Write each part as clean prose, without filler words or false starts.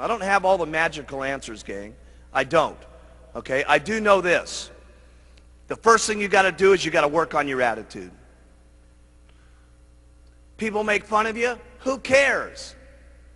I don't have all the magical answers, gang. I don't. Okay? I do know this. The first thing you got to do is you got to work on your attitude. People make fun of you. Who cares?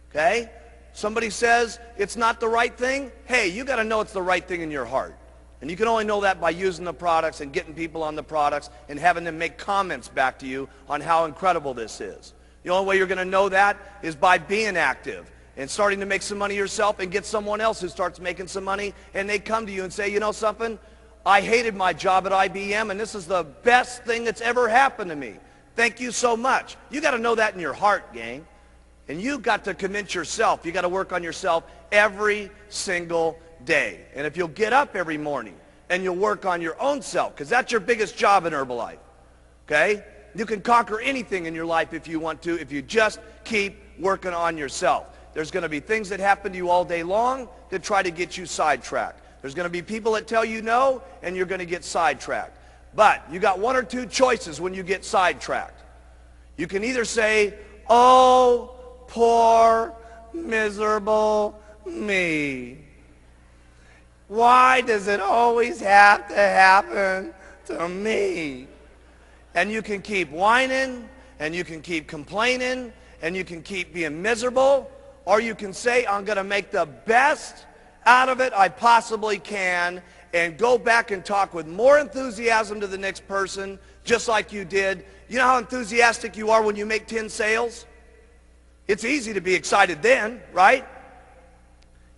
Okay? Somebody says it's not the right thing. Hey, you got to know it's the right thing in your heart. And you can only know that by using the products and getting people on the products and having them make comments back to you on how incredible this is. The only way you're going to know that is by being active and starting to make some money yourself and get someone else who starts making some money, and they come to you and say, you know something? I hated my job at IBM, and this is the best thing that's ever happened to me. Thank you so much. You got to know that in your heart, gang. And you got to convince yourself. You got to work on yourself every single day. And if you'll get up every morning and you'll work on your own self, because that's your biggest job in Herbalife, okay? You can conquer anything in your life if you want to, if you just keep working on yourself. There's going to be things that happen to you all day long that try to get you sidetracked. There's going to be people that tell you no, and you're going to get sidetracked. But you got one or two choices when you get sidetracked. You can either say, oh, poor, miserable me. Why does it always have to happen to me? And you can keep whining, and you can keep complaining, and you can keep being miserable, or you can say, I'm going to make the best out of it I possibly can, and go back and talk with more enthusiasm to the next person, just like you did. You know how enthusiastic you are when you make 10 sales? It's easy to be excited then, right?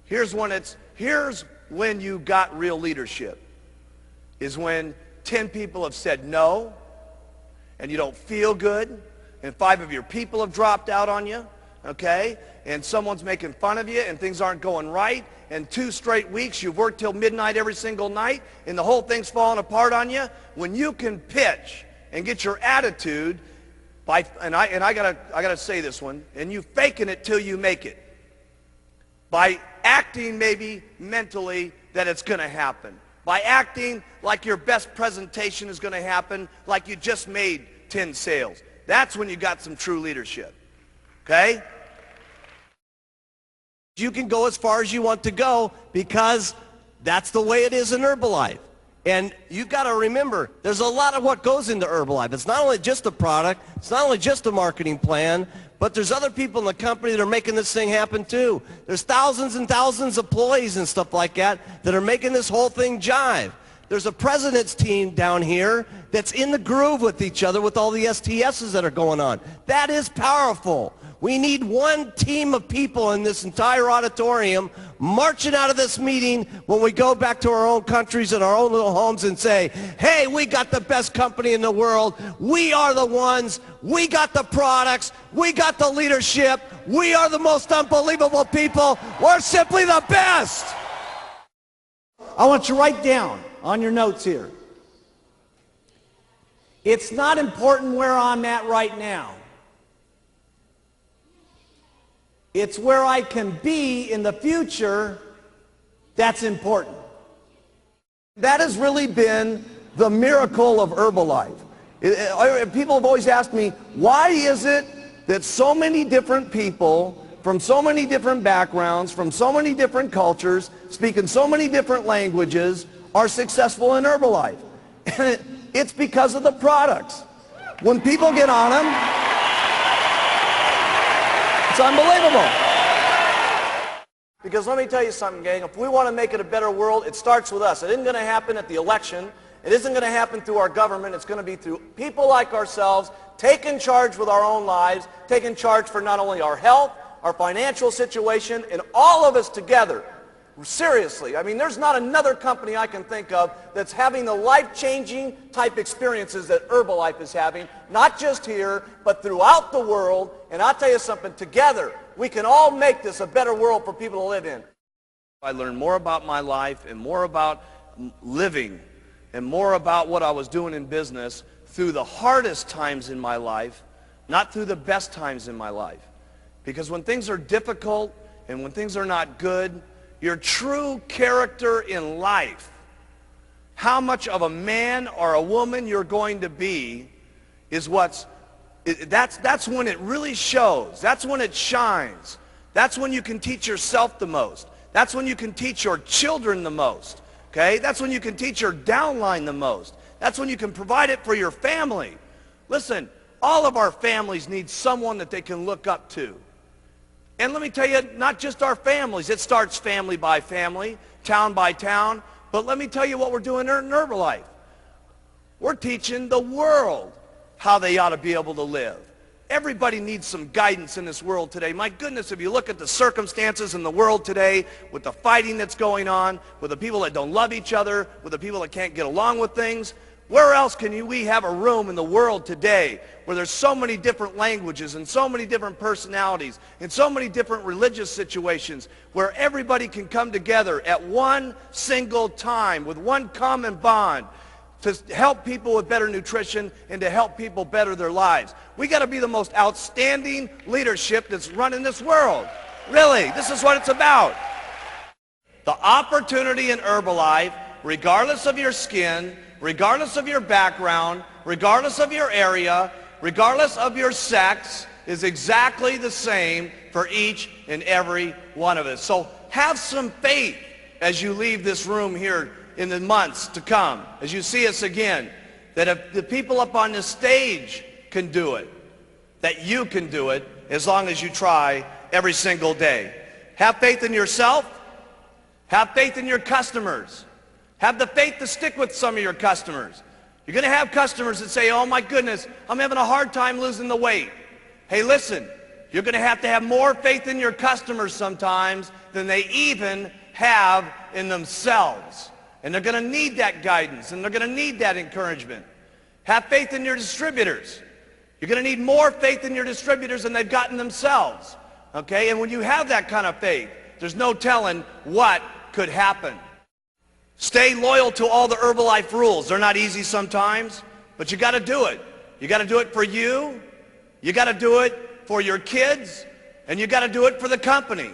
Here's when you got real leadership, is when 10 people have said no, and you don't feel good, and 5 of your people have dropped out on you, okay? And someone's making fun of you, and things aren't going right, and 2 straight weeks you've worked till midnight every single night, and the whole thing's falling apart on you. When you can pitch and get your attitude, and I gotta say this one, and you faking it till you make it, by acting maybe mentally that it's going to happen, by acting like your best presentation is going to happen, like you just made 10 sales. That's when you got some true leadership, okay? You can go as far as you want to go because that's the way it is in Herbalife. And you've got to remember, there's a lot of what goes into Herbalife. It's not only just a product, it's not only just a marketing plan, but there's other people in the company that are making this thing happen too. There's thousands and thousands of employees and stuff like that are making this whole thing jive. There's a president's team down here that's in the groove with each other with all the STSs that are going on. That is powerful. We need one team of people in this entire auditorium marching out of this meeting when we go back to our own countries and our own little homes and say, hey, we got the best company in the world. We are the ones. We got the products. We got the leadership. We are the most unbelievable people. We're simply the best. I want you to write down on your notes here. It's not important where I'm at right now. It's where I can be in the future that's important. That has really been the miracle of Herbalife. People have always asked me, why is it that so many different people from so many different backgrounds, from so many different cultures, speaking so many different languages, are successful in Herbalife? And it's because of the products. When people get on them, it's unbelievable. Because let me tell you something, gang. If we want to make it a better world, it starts with us. It isn't going to happen at the election. It isn't going to happen through our government. It's going to be through people like ourselves, taking charge with our own lives, taking charge for not only our health, our financial situation, and all of us together. Seriously, I mean, there's not another company I can think of that's having the life-changing type experiences that Herbalife is having, not just here, but throughout the world. And I'll tell you something, together, we can all make this a better world for people to live in. I learned more about my life and more about living and more about what I was doing in business through the hardest times in my life, not through the best times in my life. Because when things are difficult and when things are not good, your true character in life, how much of a man or a woman you're going to be, is that's when it really shows. That's when it shines. That's when you can teach yourself the most. That's when you can teach your children the most. Okay? That's when you can teach your downline the most. That's when you can provide it for your family. Listen, all of our families need someone that they can look up to. And let me tell you, not just our families. It starts family by family, town by town. But let me tell you what we're doing in Herbalife. We're teaching the world how they ought to be able to live. Everybody needs some guidance in this world today. My goodness, if you look at the circumstances in the world today, with the fighting that's going on, with the people that don't love each other, with the people that can't get along with things, where else can we have a room in the world today where there's so many different languages and so many different personalities and so many different religious situations where everybody can come together at one single time with one common bond to help people with better nutrition and to help people better their lives? We got to be the most outstanding leadership that's running this world. Really, this is what it's about. The opportunity in Herbalife, regardless of your skin, regardless of your background, regardless of your area, regardless of your sex, is exactly the same for each and every one of us. So have some faith as you leave this room here in the months to come, as you see us again, that if the people up on this stage can do it, that you can do it as long as you try every single day. Have faith in yourself. Have faith in your customers. Have the faith to stick with some of your customers. You're going to have customers that say, oh my goodness, I'm having a hard time losing the weight. Hey, listen, you're going to have more faith in your customers sometimes than they even have in themselves. And they're going to need that guidance, and they're going to need that encouragement. Have faith in your distributors. You're going to need more faith in your distributors than they've gotten themselves. Okay? And when you have that kind of faith, there's no telling what could happen. Stay loyal to all the Herbalife rules. They're not easy sometimes, but you got to do it. You got to do it for you. You got to do it for your kids, and you got to do it for the company.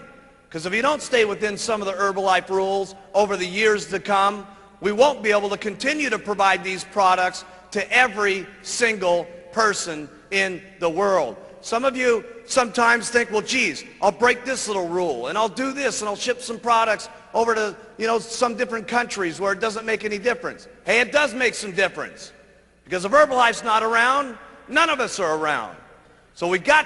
Because if you don't stay within some of the Herbalife rules over the years to come, we won't be able to continue to provide these products to every single person in the world. Some of you sometimes think, well, geez, I'll break this little rule, and I'll do this, and I'll ship some products over to, some different countries where it doesn't make any difference. Hey, it does make some difference. Because if Herbalife's not around, none of us are around. So we got